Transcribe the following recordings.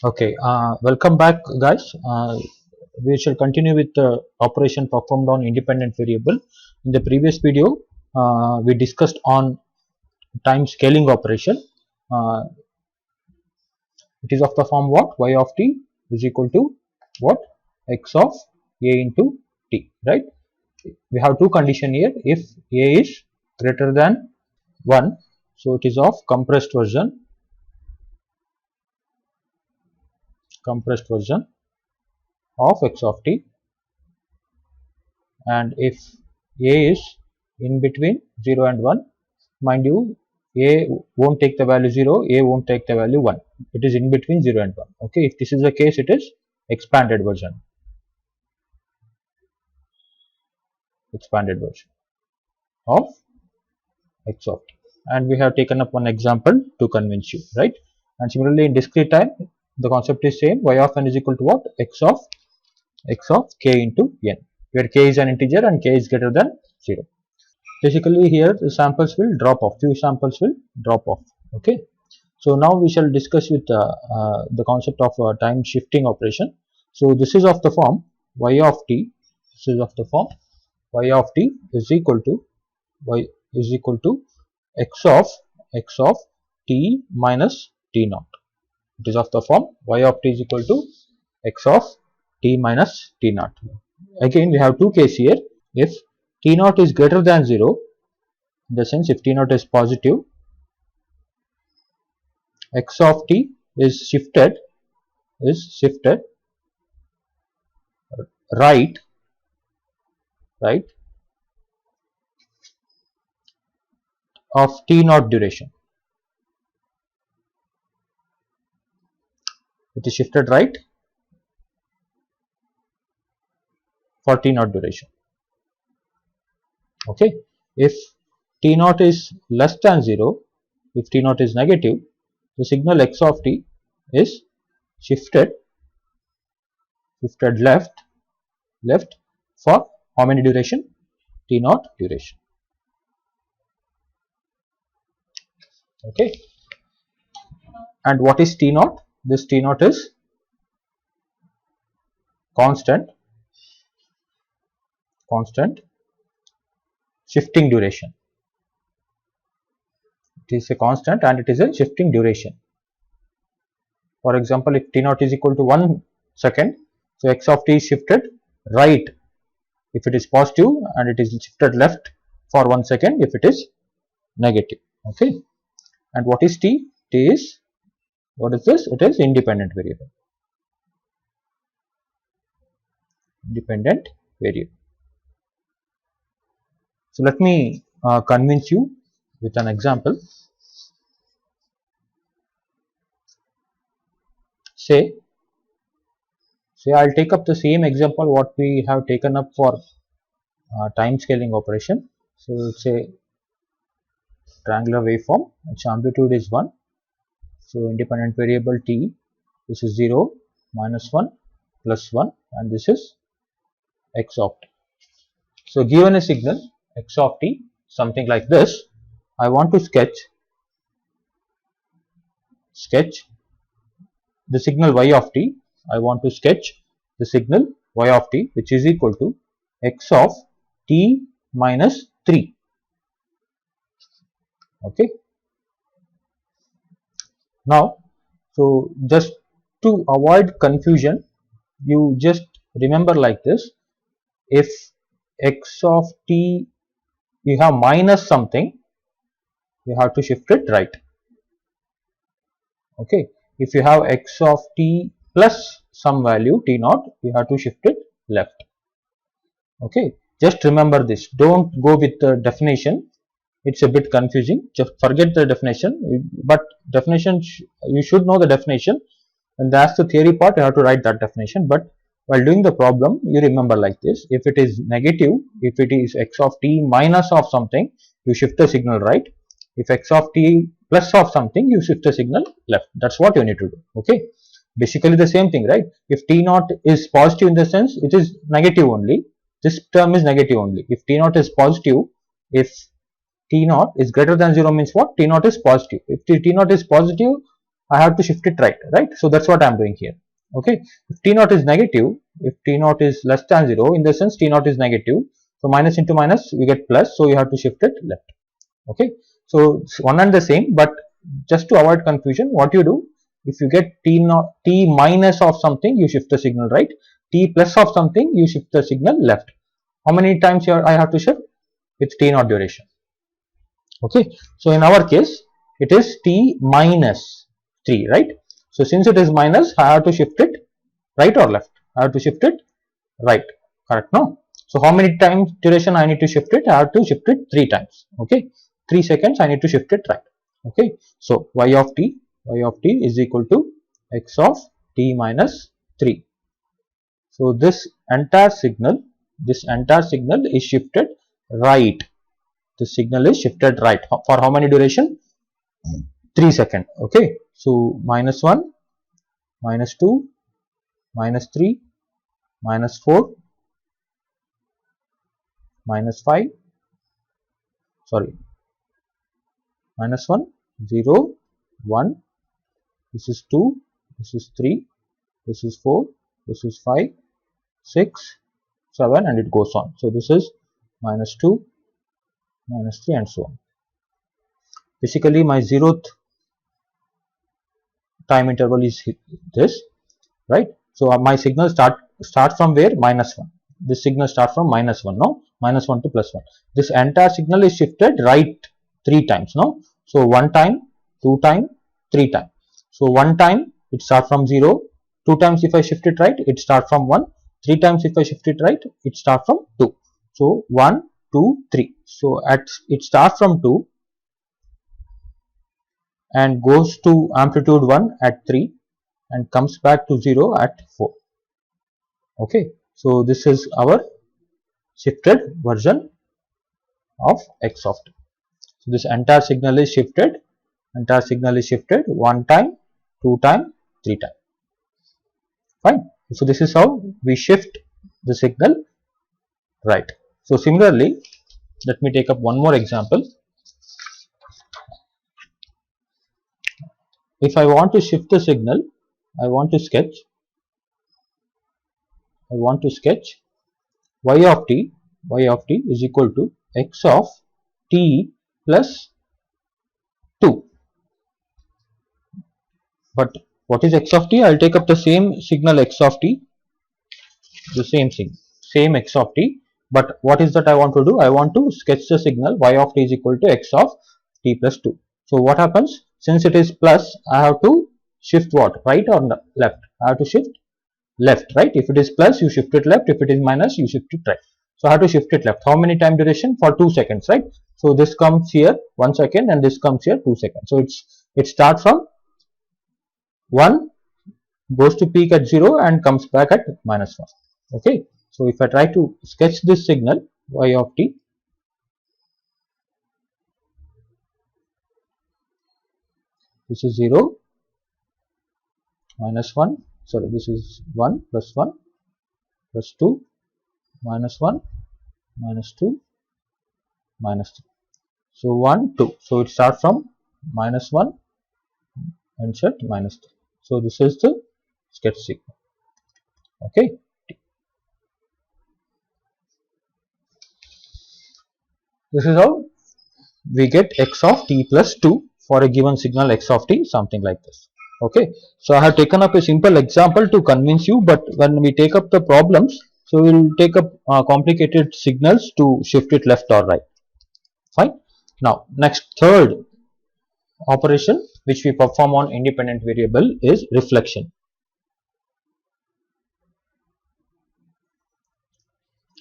Okay, welcome back, guys. We shall continue with the operation performed on independent variable. In the previous video, we discussed on time scaling operation. Uh, it is of the form what? Y of t is equal to what? X of a into t, right? We have two conditions here. If a is greater than 1, so it is of compressed version of x of t, and if a is in between 0 and 1, mind you, a won't take the value 0, a won't take the value 1, it is in between 0 and 1. Okay, if this is the case, it is expanded version of x of t, and we have taken up one example to convince you, right? And similarly, in discrete time, the concept is same. Y of n is equal to what? X of k into n, where k is an integer and k is greater than 0. Basically, here the samples will drop off, few samples will drop off. Okay, so now we shall discuss with the concept of time shifting operation. So this is of the form y of t, this is of the form y of t is equal to x of t minus t naught. It is of the form y of t is equal to x of t minus t naught. Again, we have two cases here. If t naught is greater than 0, in the sense if t naught is positive, x of t is shifted right of t naught duration. It is shifted right for t naught duration. Okay, if t naught is less than 0, if t naught is negative, the signal x of t is shifted left for how many duration? T naught duration. Okay, and what is t naught? This t naught is constant shifting duration. It is a constant and it is a shifting duration. For example, if t naught is equal to 1 second, so x of t is shifted right if it is positive, and it is shifted left for 1 second if it is negative. Okay, and what is t? T is, what is this? It is independent variable. So let me convince you with an example. Say I'll take up the same example what we have taken up for time scaling operation. So it's a triangular waveform, its amplitude is 1. So independent variable t, this is 0, -1, +1, and this is x of t. So given a signal x of t, something like this, I want to sketch the signal y of t. I want to sketch the signal y of t, which is equal to x of t minus 3. Okay. Now, so just to avoid confusion, you just remember like this: if x of t, you have minus something, you have to shift it right. Okay, if you have x of t plus some value t naught, you have to shift it left. Okay, just remember this, don't go with the definition, it's a bit confusing. Just forget the definition, but definition you should know the definition, and that's the theory part, you have to write that definition. But while doing the problem, you remember like this: if it is negative, if it is x of t minus of something, you shift the signal right. If x of t plus of something, you shift the signal left. That's what you need to do. Okay, basically the same thing, right? If t naught is positive, in the sense it is negative only, this term is negative only. If t naught is positive, if t naught is greater than 0 means what? T naught is positive. If t naught is positive, I have to shift it right. So that's what I'm doing here. Okay, if t naught is negative, if t naught is less than 0, in the sense t naught is negative, so minus into minus you get plus, so you have to shift it left. Okay, so it's one and the same, but just to avoid confusion, what you do, if you get t minus of something, you shift the signal right. T plus of something, you shift the signal left. How many times here I have to shift? With t naught duration. Okay, so in our case it is t minus 3, right? So since it is minus, I have to shift it right or left? I have to shift it right, correct? No. So how many times duration I need to shift it? I have to shift it 3 times. Okay, 3 seconds I need to shift it right. Okay, so y of t is equal to x of t minus 3. So this entire signal is shifted right. The signal is shifted right for how many duration? 3 seconds. Okay, so -1, -2, -3, -4, -5, sorry, -1, 0, 1, this is 2, this is 3, this is 4, this is 5, 6, 7, and it goes on. So this is -2, -3, and so on. Basically my 0th time interval is this, right? So my signal start from where? -1. This signal start from -1, no? -1 to +1. This entire signal is shifted right 3 times, no? So 1 time, 2 time, 3 time. So 1 time it start from 0, 2 times if I shift it right, it start from 1, 3 times if I shift it right, it start from 2. So 1, 2, 3. So it starts from 2 and goes to amplitude 1 at 3 and comes back to 0 at 4. Okay, so this is our shifted version of x of t. So this entire signal is shifted 1 time, 2 time, 3 time. Fine. So this is how we shift the signal right. So similarly, let me take up one more example. If I want to shift the signal, I want to sketch y of t is equal to x of t plus 2. But what is x of t? I will take up the same signal x of t, the same x of t. But what is that I want to do? I want to sketch the signal y of t is equal to x of t plus 2. So what happens? Since it is plus, I have to shift what? Right or left? I have to shift left, right? If it is plus, you shift it left. If it is minus, you shift it right. So I have to shift it left. How many time duration? For 2 seconds, right? So this comes here 1 second and this comes here 2 seconds. So it starts from 1, goes to peak at 0 and comes back at -1. Okay, so if I try to sketch this signal y of t, this is 0, -1, sorry, this is 1 plus 1 plus 2, -1, -2, -3. So 1, 2. So it starts from -1 and set -3. So this is the sketch signal. Okay. This is how we get x of t plus 2 for a given signal x of t, something like this. Okay. So I have taken up a simple example to convince you, but when we take up the problems, so we will take up complicated signals to shift it left or right. Fine. Now next, third operation which we perform on independent variable is reflection.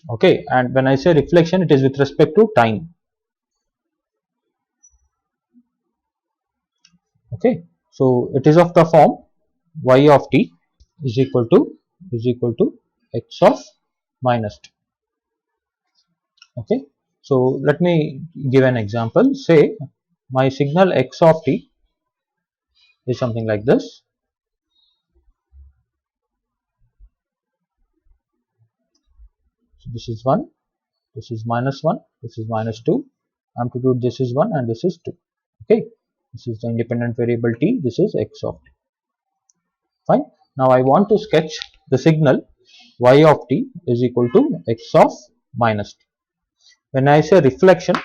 Okay, and when I say reflection, it is with respect to time. Okay, so it is of the form y of t is equal to x of minus t. Okay, so let me give an example. Say my signal x of t is something like this. So this is 1, this is -1, this is -2, amplitude this is 1 and this is 2. Okay, This is the independent variable t, this is x of t. Fine. Now I want to sketch the signal y of t is equal to x of minus t. When I say reflection,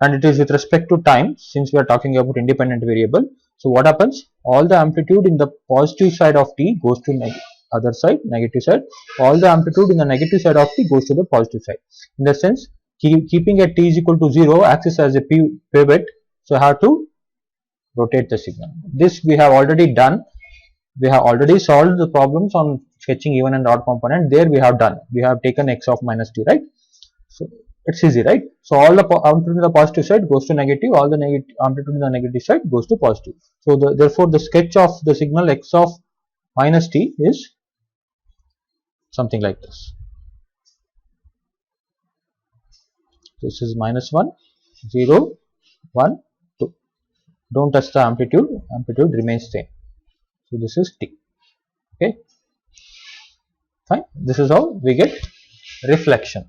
and it is with respect to time, since we are talking about independent variable, so what happens? All the amplitude in the positive side of t goes to other side, negative side. All the amplitude in the negative side of t goes to the positive side. In the sense, keeping at t is equal to 0 acts as a pivot, so I have to rotate the signal. This we have already done. We have already solved the problems on sketching even and odd component. There we have done. We have taken x of minus t, right? So it's easy, right? So all the amplitude in the positive side goes to negative, all the negative amplitude in the negative side goes to positive. So therefore the sketch of the signal x of minus t is something like this. This is minus 1, 0, 1, 2. Don't touch the amplitude, amplitude remains same. So this is t. Okay, fine. This is how we get reflection.